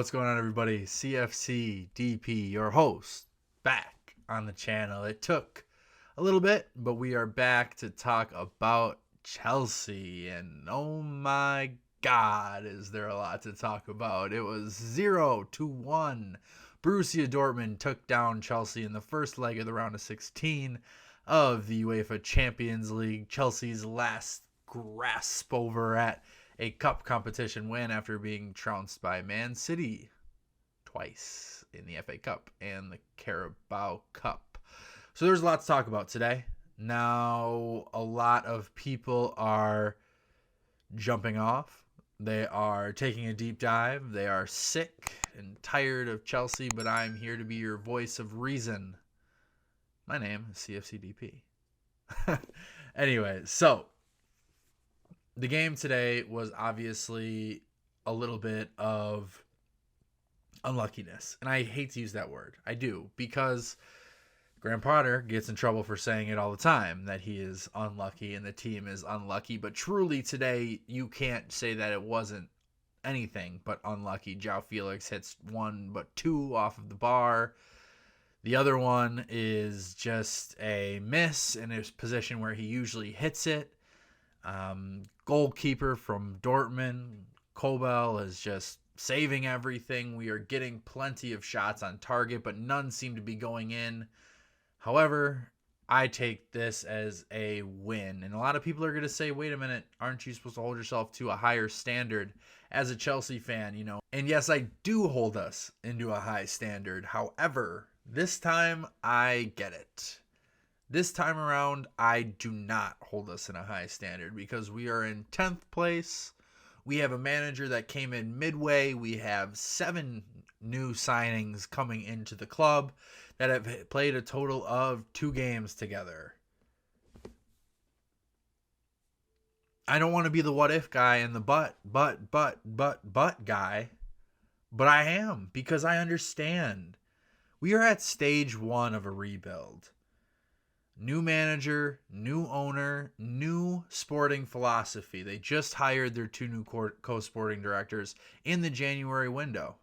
what's going on, everybody? CFC DP, your host, back on the channel. It took a little bit, but we are back to talk about Chelsea. And oh my God, is there a lot to talk about. It was 0-1. Borussia Dortmund took down Chelsea in the first leg of the round of 16 of the UEFA Champions League. Chelsea's last grasp over at a cup competition win after being trounced by Man City twice in the FA Cup and the Carabao Cup. So there's a lot to talk about today. Now, a lot of people are jumping off. They are taking a deep dive. They are sick and tired of Chelsea, but I'm here to be your voice of reason. My name is CFCDP. Anyway, so the game today was obviously a little bit of unluckiness. And I hate to use that word. I do, because Graham Potter gets in trouble for saying it all the time, that he is unlucky and the team is unlucky. But truly today, you can't say that it wasn't anything but unlucky. João Felix hits one but two off of the bar. The other one is just a miss in his position where he usually hits it. Goalkeeper from Dortmund, Kobel, is just saving everything. We are getting plenty of shots on target, but none seem to be going in. However, I take this as a win. And a lot of people are going to say, wait a minute, aren't you supposed to hold yourself to a higher standard as a Chelsea fan, you know? And yes, I do hold us into a high standard. However, this time I get it. This time around, I do not hold us in a high standard because we are in 10th place. We have a manager that came in midway. We have 7 new signings coming into the club that have played a total of 2 games together. I don't want to be the what if guy and the but guy, but I am, because I understand. We are at stage 1 of a rebuild. New manager, new owner, new sporting philosophy. They just hired their 2 new co-sporting directors in the January window.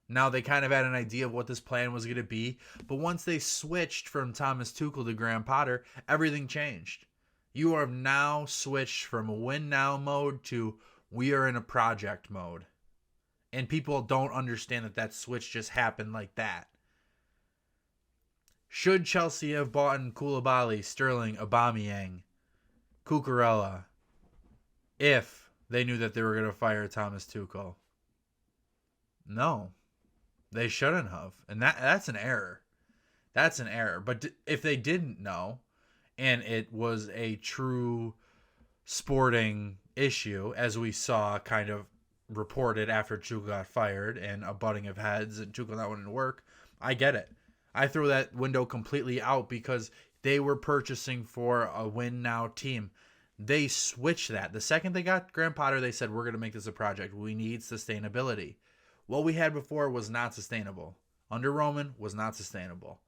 Now, they kind of had an idea of what this plan was going to be, but once they switched from Thomas Tuchel to Graham Potter, everything changed. You are now switched from a win now mode to we are in a project mode. And people don't understand that switch just happened like that. Should Chelsea have bought in Koulibaly, Sterling, Aubameyang, Cucurella if they knew that they were going to fire Thomas Tuchel? No, they shouldn't have. And that's an error. That's an error. But if they didn't know, and it was a true sporting issue, as we saw kind of reported after Tuchel got fired and a butting of heads and Tuchel not wanting to work, I get it. I throw that window completely out because they were purchasing for a win now team. They switched that. The second they got Graham Potter, they said, we're going to make this a project. We need sustainability. What we had before was not sustainable. Under Roman was not sustainable.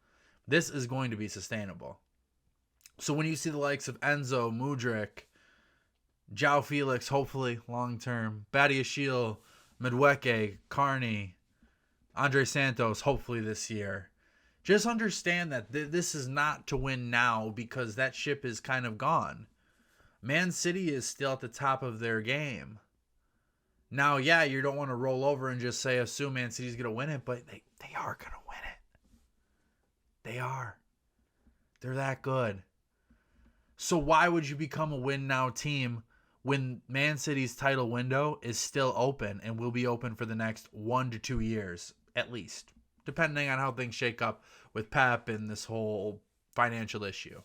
This is going to be sustainable. So when you see the likes of Enzo, Mudryk, João Felix, hopefully long-term, Badiashile, Madueke, Carney, Andre Santos, hopefully this year, just understand that this is not to win now, because that ship is kind of gone. Man City is still at the top of their game. Now, yeah, you don't want to roll over and just say, assume Man City's going to win it, but they are going to win it. They are. They're that good. So why would you become a win now team when Man City's title window is still open and will be open for the next 1 to 2 years, at least, depending on how things shake up with Pep and this whole financial issue.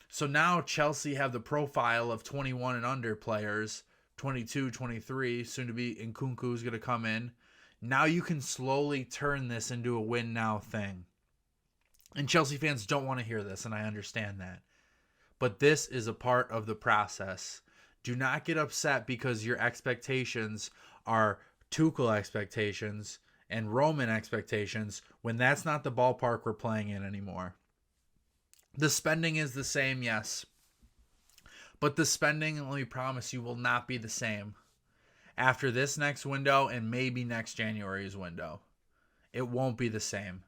So now Chelsea have the profile of 21 and under players, 22, 23, soon to be Nkunku is going to come in. Now you can slowly turn this into a win now thing. And Chelsea fans don't want to hear this, and I understand that. But this is a part of the process. Do not get upset because your expectations are Tuchel expectations and Roman expectations when that's not the ballpark we're playing in anymore. The spending is the same, yes. But the spending, let me promise you, will not be the same. after this next window and maybe next January's window. It won't be the same.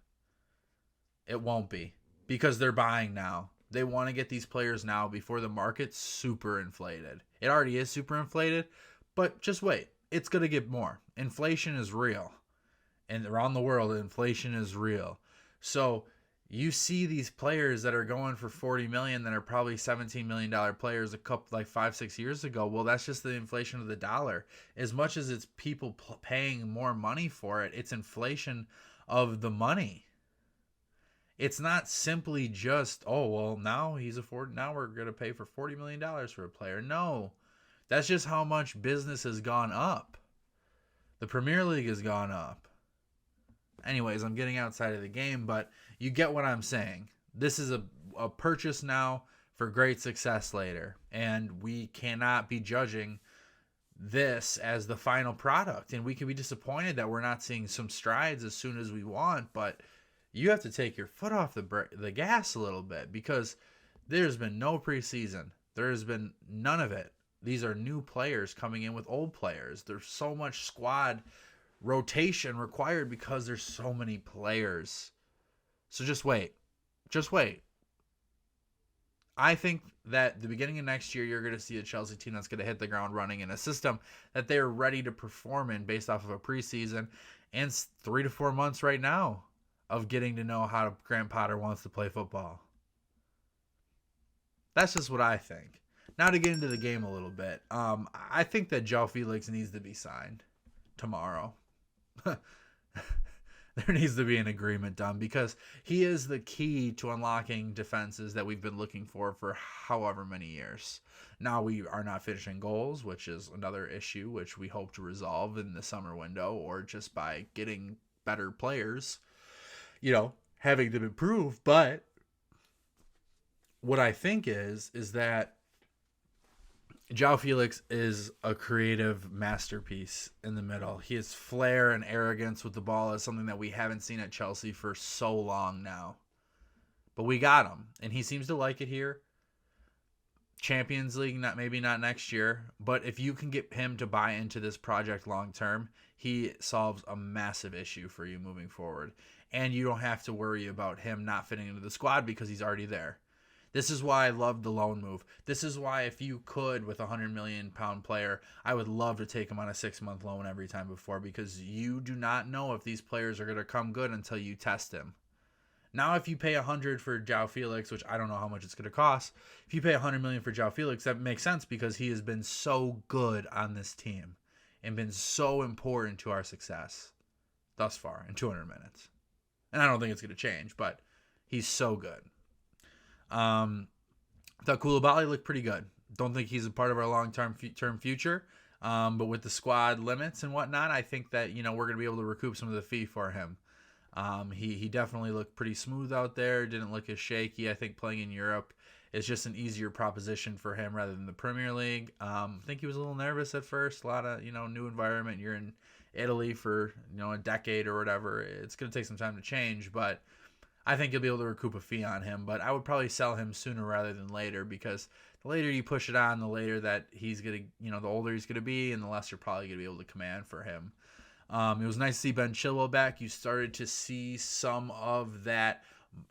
It won't be, because they're buying now. They want to get these players now before the market's super inflated. It already is super inflated, but just wait. It's going to get more. Inflation is real. And around the world, inflation is real. So you see these players that are going for $40 million that are probably $17 million players a couple, like 5-6 years ago. Well, that's just the inflation of the dollar. As much as it's people paying more money for it, it's inflation of the money. It's not simply just, oh, well, now we're going to pay for $40 million for a player. No, that's just how much business has gone up. The Premier League has gone up. Anyways, I'm getting outside of the game, but you get what I'm saying. This is a purchase now for great success later, and we cannot be judging this as the final product, and we can be disappointed that we're not seeing some strides as soon as we want, but you have to take your foot off the gas a little bit, because there's been no preseason. There has been none of it. These are new players coming in with old players. There's so much squad rotation required because there's so many players. So just wait. Just wait. I think that the beginning of next year, you're going to see a Chelsea team that's going to hit the ground running in a system that they're ready to perform in based off of a preseason and 3 to 4 months right now of getting to know how Graham Potter wants to play football. That's just what I think. Now to get into the game a little bit. I think that João Felix needs to be signed tomorrow. There needs to be an agreement done, because he is the key to unlocking defenses that we've been looking for however many years. Now we are not finishing goals, which is another issue which we hope to resolve in the summer window, or just by getting better players, having them improve. But what I think is that João Felix is a creative masterpiece in the middle. His flair and arrogance with the ball is something that we haven't seen at Chelsea for so long now. But we got him, and he seems to like it here. Champions League, maybe not next year, but if you can get him to buy into this project long term, he solves a massive issue for you moving forward. And you don't have to worry about him not fitting into the squad because he's already there. This is why I love the loan move. This is why, if you could, with a £100 million player, I would love to take him on a 6-month loan every time before, because you do not know if these players are going to come good until you test him. Now, if you pay $100 for João Felix, which I don't know how much it's going to cost, if you pay $100 million for João Felix, that makes sense, because he has been so good on this team and been so important to our success thus far in 200 minutes. And I don't think it's going to change, but he's so good. Thought Koulibaly looked pretty good. Don't think he's a part of our long-term future, but with the squad limits and whatnot, I think that we're going to be able to recoup some of the fee for him. He definitely looked pretty smooth out there. Didn't look as shaky. I think playing in Europe is just an easier proposition for him rather than the Premier League. I think he was a little nervous at first. A lot of new environment. You're in Italy for a decade or whatever. It's going to take some time to change, but I think you'll be able to recoup a fee on him. But I would probably sell him sooner rather than later, because the later you push it on, the later that he's going to, the older he's going to be, and the less you're probably going to be able to command for him. It was nice to see Ben Chilwell back. You started to see some of that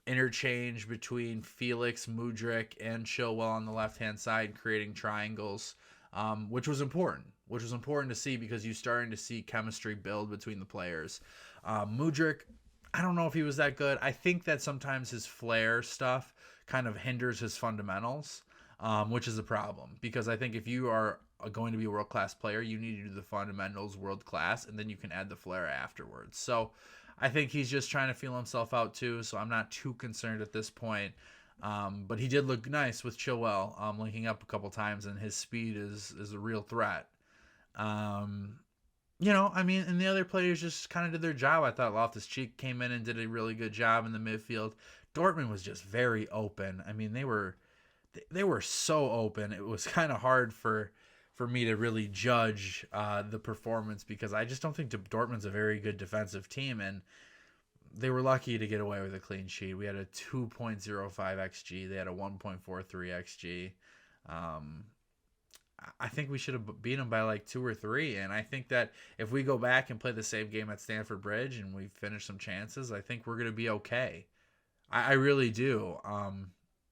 interchange between Felix, Mudryk, and Chilwell on the left-hand side, creating triangles, which was important. Which was important to see, because you're starting to see chemistry build between the players. Mudryk, I don't know if he was that good. I think that sometimes his flair stuff kind of hinders his fundamentals, which is a problem. Because I think if you are going to be a world-class player, you need to do the fundamentals world-class, and then you can add the flair afterwards. So I think he's just trying to feel himself out too, so I'm not too concerned at this point. But he did look nice with Chilwell, linking up a couple times, and his speed is a real threat. And the other players just kind of did their job. I thought Loftus-Cheek came in and did a really good job in the midfield. Dortmund was just very open. I mean, they were so open. It was kind of hard for me to really judge the performance, because I just don't think Dortmund's a very good defensive team, and they were lucky to get away with a clean sheet. We had a 2.05 XG. They had a 1.43 XG. I think we should have beat them by like 2 or 3. And I think that if we go back and play the same game at Stamford Bridge and we finish some chances, I think we're going to be okay. I really do.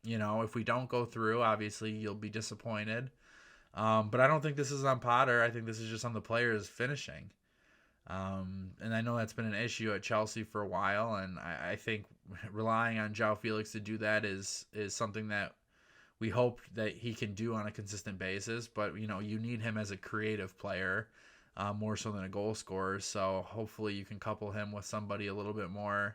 If we don't go through, obviously you'll be disappointed. But I don't think this is on Potter. I think this is just on the players finishing. And I know that's been an issue at Chelsea for a while, and I think relying on João Felix to do that is something that we hope that he can do on a consistent basis. But you need him as a creative player, more so than a goal scorer. So hopefully you can couple him with somebody a little bit more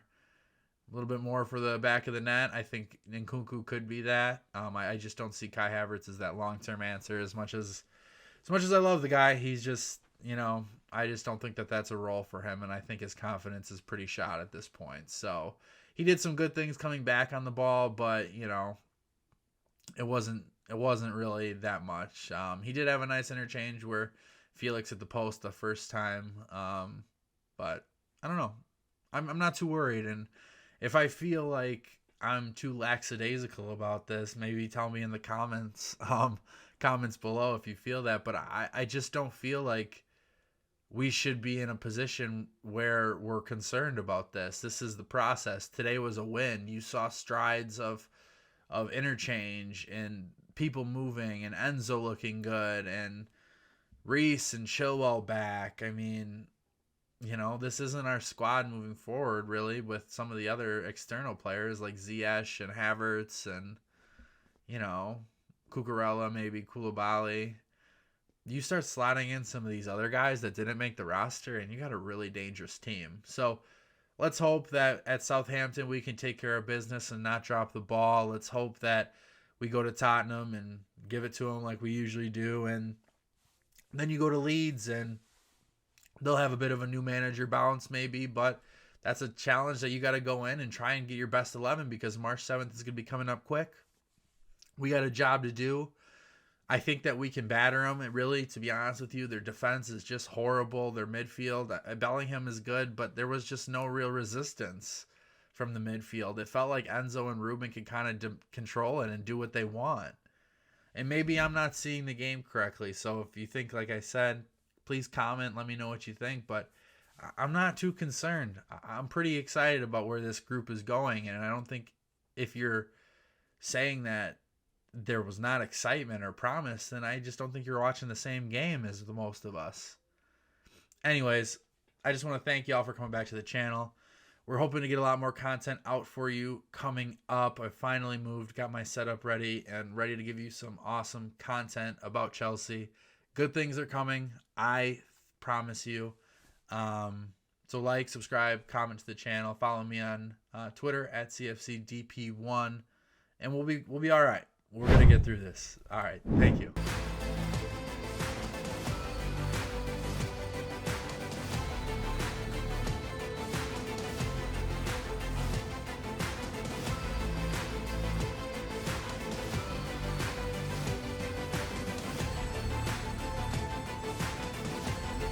for the back of the net. I think Nkunku could be that. I just don't see Kai Havertz as that long-term answer. As much as I love the guy, he's just I just don't think that that's a role for him, and I think his confidence is pretty shot at this point. So he did some good things coming back on the ball, but it wasn't really that much. He did have a nice interchange where Felix hit the post the first time, but I don't know. I'm not too worried, and if I feel like I'm too lackadaisical about this, maybe tell me in the comments below if you feel that. But I just don't feel like we should be in a position where we're concerned about this. This is the process. Today was a win. You saw strides of interchange and people moving and Enzo looking good and Reece and Chilwell back. I mean, this isn't our squad moving forward, really, with some of the other external players like Ziyech and Havertz and, Cucurella, maybe Koulibaly. You start slotting in some of these other guys that didn't make the roster, and you got a really dangerous team. So let's hope that at Southampton we can take care of business and not drop the ball. Let's hope that we go to Tottenham and give it to them like we usually do. And then you go to Leeds, and they'll have a bit of a new manager bounce maybe, but that's a challenge that you got to go in and try and get your best 11 because March 7th is going to be coming up quick. We got a job to do. I think that we can batter them. Really, to be honest with you, their defense is just horrible. Their midfield, Bellingham is good, but there was just no real resistance from the midfield. It felt like Enzo and Ruben could kind of control it and do what they want. And maybe I'm not seeing the game correctly. So if you think, like I said, please comment. Let me know what you think. But I'm not too concerned. I'm pretty excited about where this group is going. And I don't think if you're saying that there was not excitement or promise, then I just don't think you're watching the same game as the most of us. Anyways, I just want to thank y'all for coming back to the channel. We're hoping to get a lot more content out for you coming up. I finally moved, got my setup ready, and ready to give you some awesome content about Chelsea. Good things are coming, I promise you. So like, subscribe, comment to the channel, follow me on Twitter at CFCDP1, and we'll be all right. We're going to get through this. All right. Thank you.